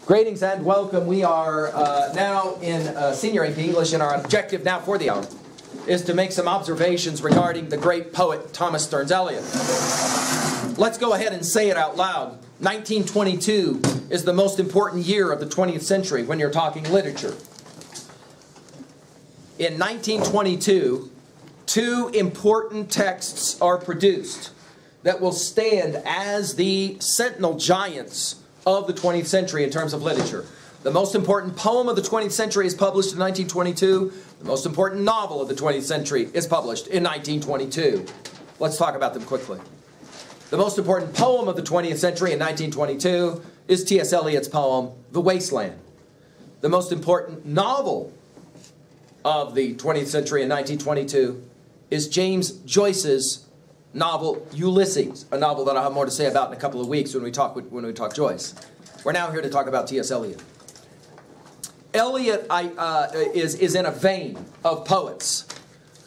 Greetings and welcome. We are now in Senior AP English, and our objective now for the hour is to make some observations regarding the great poet Thomas Stearns Eliot. Let's go ahead and say it out loud. 1922 is the most important year of the 20th century when you're talking literature. In 1922, two important texts are produced that will stand as the sentinel giants of the 20th century in terms of literature. The most important poem of the 20th century is published in 1922. The most important novel of the 20th century is published in 1922. Let's talk about them quickly. The most important poem of the 20th century in 1922 is TS Eliot's poem, The Wasteland. The most important novel of the 20th century in 1922 is James Joyce's novel Ulysses, a novel that I'll have more to say about in a couple of weeks when we talk Joyce. We're now here to talk about T.S. Eliot. Eliot is in a vein of poets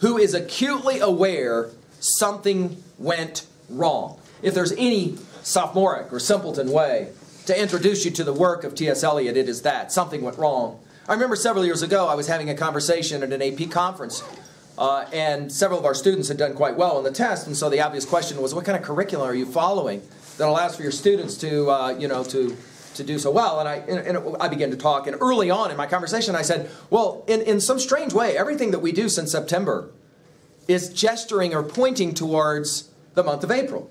who is acutely aware something went wrong. If there's any sophomoric or simpleton way to introduce you to the work of T.S. Eliot, it is that. Something went wrong. I remember several years ago I was having a conversation at an AP conference, and several of our students had done quite well on the test, and so the obvious question was, what kind of curriculum are you following that allows for your students to, to do so well? And I began to talk, and early on in my conversation I said, well, in some strange way, everything that we do since September is gesturing or pointing towards the month of April.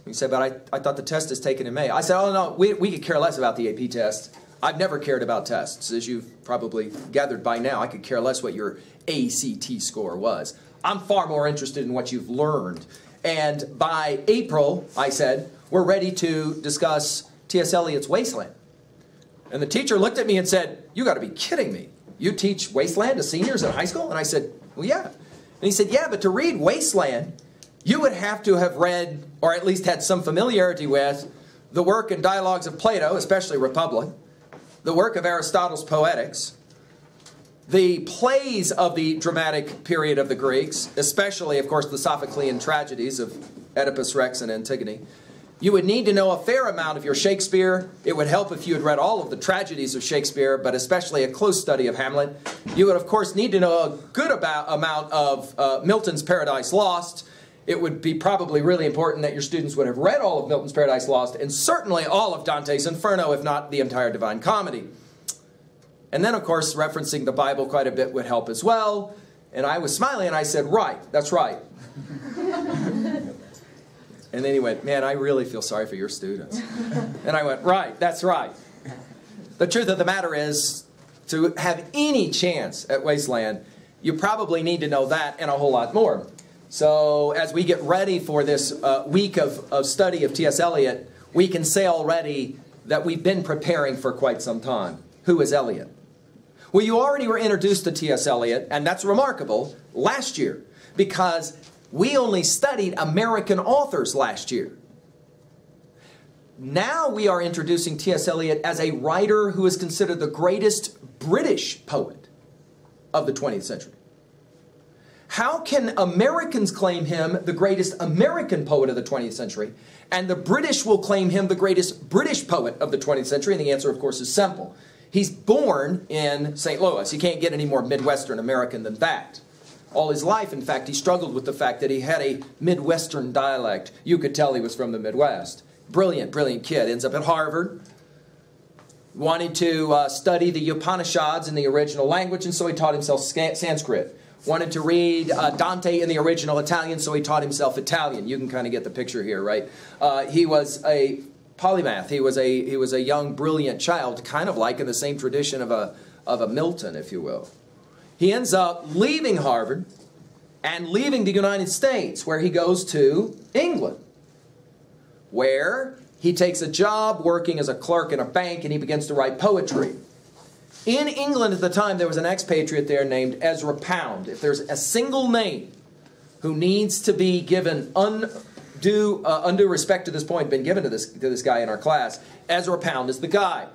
He said, but I thought the test is taken in May. I said, oh no, we could care less about the AP test. I've never cared about tests. As you've probably gathered by now, I could care less what your ACT score was. I'm far more interested in what you've learned. And by April, I said, we're ready to discuss T.S. Eliot's Wasteland. And the teacher looked at me and said, you got to be kidding me. You teach Wasteland to seniors in high school? And I said, well, yeah. And he said, yeah, but to read Wasteland, you would have to have read, or at least had some familiarity with, the work and dialogues of Plato, especially Republic, the work of Aristotle's Poetics, the plays of the dramatic period of the Greeks, especially, of course, the Sophoclean tragedies of Oedipus Rex and Antigone. You would need to know a fair amount of your Shakespeare. It would help if you had read all of the tragedies of Shakespeare, but especially a close study of Hamlet. You would, of course, need to know a good amount of Milton's Paradise Lost. It would be probably really important that your students would have read all of Milton's Paradise Lost, and certainly all of Dante's Inferno, if not the entire Divine Comedy. And then, of course, referencing the Bible quite a bit would help as well. And I was smiling, and I said, right, that's right. And then he went, man, I really feel sorry for your students. And I went, right, that's right. The truth of the matter is, to have any chance at Wasteland, you probably need to know that and a whole lot more. So as we get ready for this week of study of T.S. Eliot, we can say already that we've been preparing for quite some time. Who is Eliot? Well, you already were introduced to T.S. Eliot, and that's remarkable, last year, because we only studied American authors last year. Now we are introducing T.S. Eliot as a writer who is considered the greatest British poet of the 20th century. How can Americans claim him the greatest American poet of the 20th century, and the British will claim him the greatest British poet of the 20th century? And the answer, of course, is simple. He's born in St. Louis. You can't get any more Midwestern American than that. All his life, in fact, he struggled with the fact that he had a Midwestern dialect. You could tell he was from the Midwest. Brilliant, brilliant kid. Ends up at Harvard. Wanted to study the Upanishads in the original language, and so he taught himself Sanskrit. Wanted to read Dante in the original Italian, so he taught himself Italian. You can kind of get the picture here, right? He was a polymath. He was a young, brilliant child, kind of like in the same tradition of a Milton, if you will. He ends up leaving Harvard and leaving the United States, where he goes to England, where he takes a job working as a clerk in a bank, and he begins to write poetry. In England at the time, there was an expatriate there named Ezra Pound. If there's a single name who needs to be given undue respect to this point, been given to this guy in our class, Ezra Pound is the guy.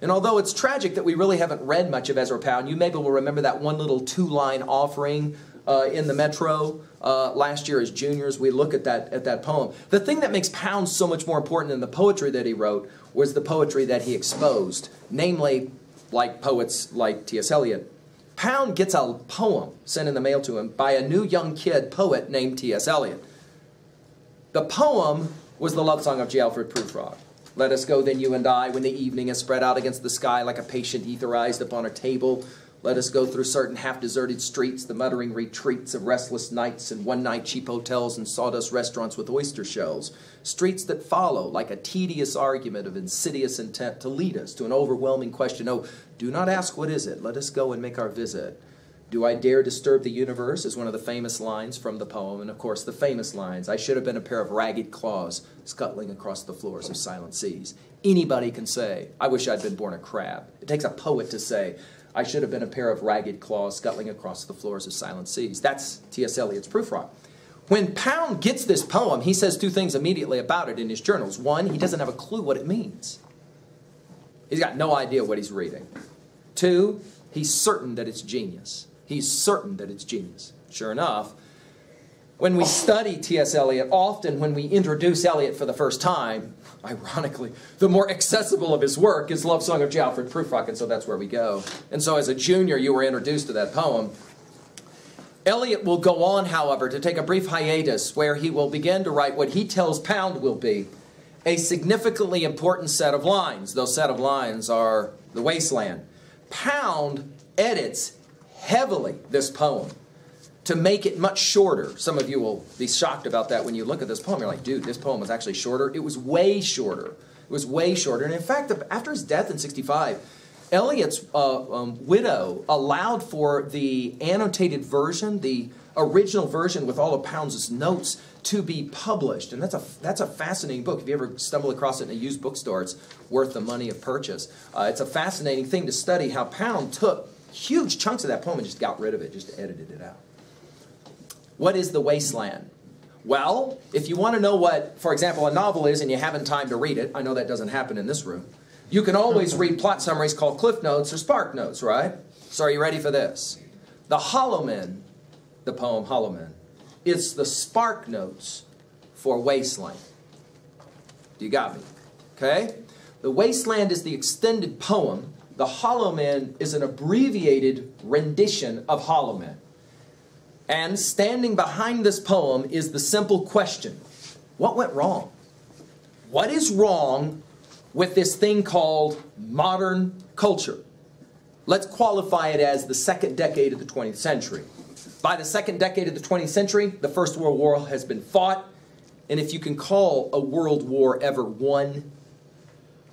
And although it's tragic that we really haven't read much of Ezra Pound, you maybe will remember that one little two-line offering in the Metro last year as juniors. We look at that poem. The thing that makes Pound so much more important than the poetry that he wrote was the poetry that he exposed, namely, like poets like T.S. Eliot. Pound gets a poem sent in the mail to him by a new young kid poet named T.S. Eliot. The poem was the love song of Alfred Prufrock. Let us go then, you and I, when the evening is spread out against the sky like a patient etherized upon a table. Let us go through certain half-deserted streets, the muttering retreats of restless nights and one-night cheap hotels and sawdust restaurants with oyster shells. Streets that follow like a tedious argument of insidious intent to lead us to an overwhelming question. Oh, do not ask what is it. Let us go and make our visit. Do I dare disturb the universe is one of the famous lines from the poem. And of course, the famous lines, I should have been a pair of ragged claws scuttling across the floors of silent seas. Anybody can say, I wish I'd been born a crab. It takes a poet to say, I should have been a pair of ragged claws scuttling across the floors of silent seas. That's T.S. Eliot's Prufrock. When Pound gets this poem, he says two things immediately about it in his journals. One, he doesn't have a clue what it means. He's got no idea what he's reading. Two, he's certain that it's genius. He's certain that it's genius. Sure enough, when we study T.S. Eliot, often when we introduce Eliot for the first time, ironically, the more accessible of his work is Lovesong of Alfred Prufrock, and so that's where we go. And so as a junior, you were introduced to that poem. Eliot will go on, however, to take a brief hiatus where he will begin to write what he tells Pound will be a significantly important set of lines. Those set of lines are The Wasteland. Pound edits heavily this poem to make it much shorter. Some of you will be shocked about that when you look at this poem. You're like, dude, this poem was actually shorter. It was way shorter. It was way shorter. And in fact, after his death in 65, Eliot's widow allowed for the annotated version, the original version with all of Pound's notes, to be published. And that's a fascinating book. If you ever stumble across it in a used bookstore, it's worth the money of purchase. It's a fascinating thing to study how Pound took huge chunks of that poem and just got rid of it, just edited it out. What is The Wasteland? Well, if you want to know what, for example, a novel is and you haven't time to read it, I know that doesn't happen in this room, you can always read plot summaries called Cliff Notes or Spark Notes, right? So are you ready for this? The Hollow Men, the poem Hollow Men, is the Spark Notes for Wasteland. You got me? Okay? The Wasteland is the extended poem. The Hollow Men is an abbreviated rendition of Hollow Men. And standing behind this poem is the simple question, what went wrong? What is wrong with this thing called modern culture? Let's qualify it as the second decade of the 20th century. By the second decade of the 20th century, the First World War has been fought, and if you can call a world war ever won,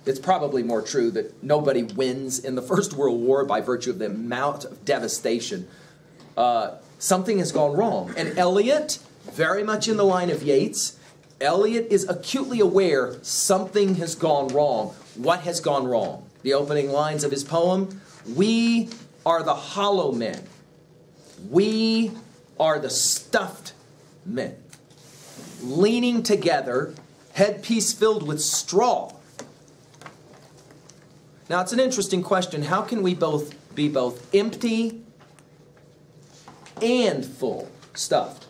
it's probably more true that nobody wins in the First World War by virtue of the amount of devastation. Something has gone wrong. And Eliot, very much in the line of Yeats, Eliot is acutely aware something has gone wrong. What has gone wrong? The opening lines of his poem, we are the hollow men. We are the stuffed men. Leaning together, headpiece filled with straw. Now, it's an interesting question. How can we be both empty and full, stuffed?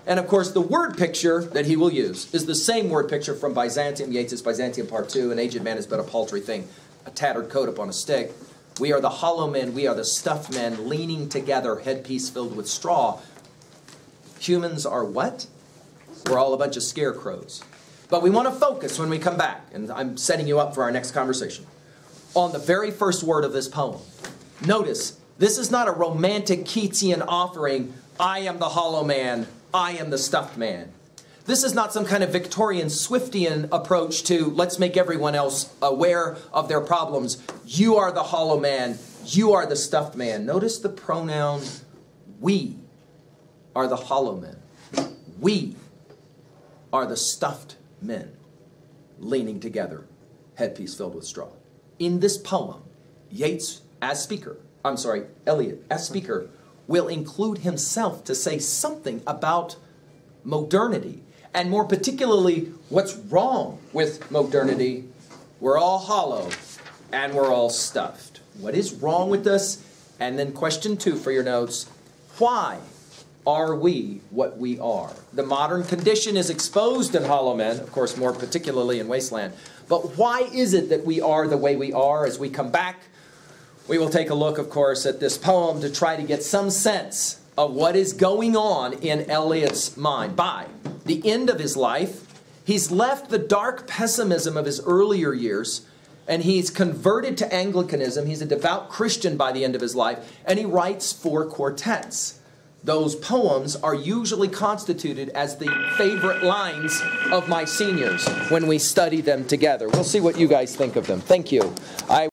And of course, the word picture that he will use is the same word picture from Byzantium, Yeats's Byzantium Part 2, an aged man is but a paltry thing, a tattered coat upon a stick. We are the hollow men, we are the stuffed men, leaning together, headpiece filled with straw. Humans are what? We're all a bunch of scarecrows. But we want to focus when we come back, and I'm setting you up for our next conversation, on the very first word of this poem. Notice, this is not a romantic Keatsian offering, I am the hollow man, I am the stuffed man. This is not some kind of Victorian Swiftian approach to let's make everyone else aware of their problems. You are the hollow man, you are the stuffed man. Notice the pronoun we are the hollow men. We are the stuffed men leaning together, headpiece filled with straw. In this poem, Yeats as speaker, Eliot as speaker, will include himself to say something about modernity, and more particularly, what's wrong with modernity. We're all hollow, and we're all stuffed. What is wrong with us? And then question 2 for your notes, why are we what we are? The modern condition is exposed in hollow men, of course, more particularly in Wasteland. But why is it that we are the way we are? As we come back, we will take a look, of course, at this poem to try to get some sense of what is going on in Eliot's mind. By the end of his life, he's left the dark pessimism of his earlier years, and he's converted to Anglicanism. He's a devout Christian by the end of his life, and he writes 4 quartets. Those poems are usually constituted as the favorite lines of my seniors when we study them together. We'll see what you guys think of them. Thank you.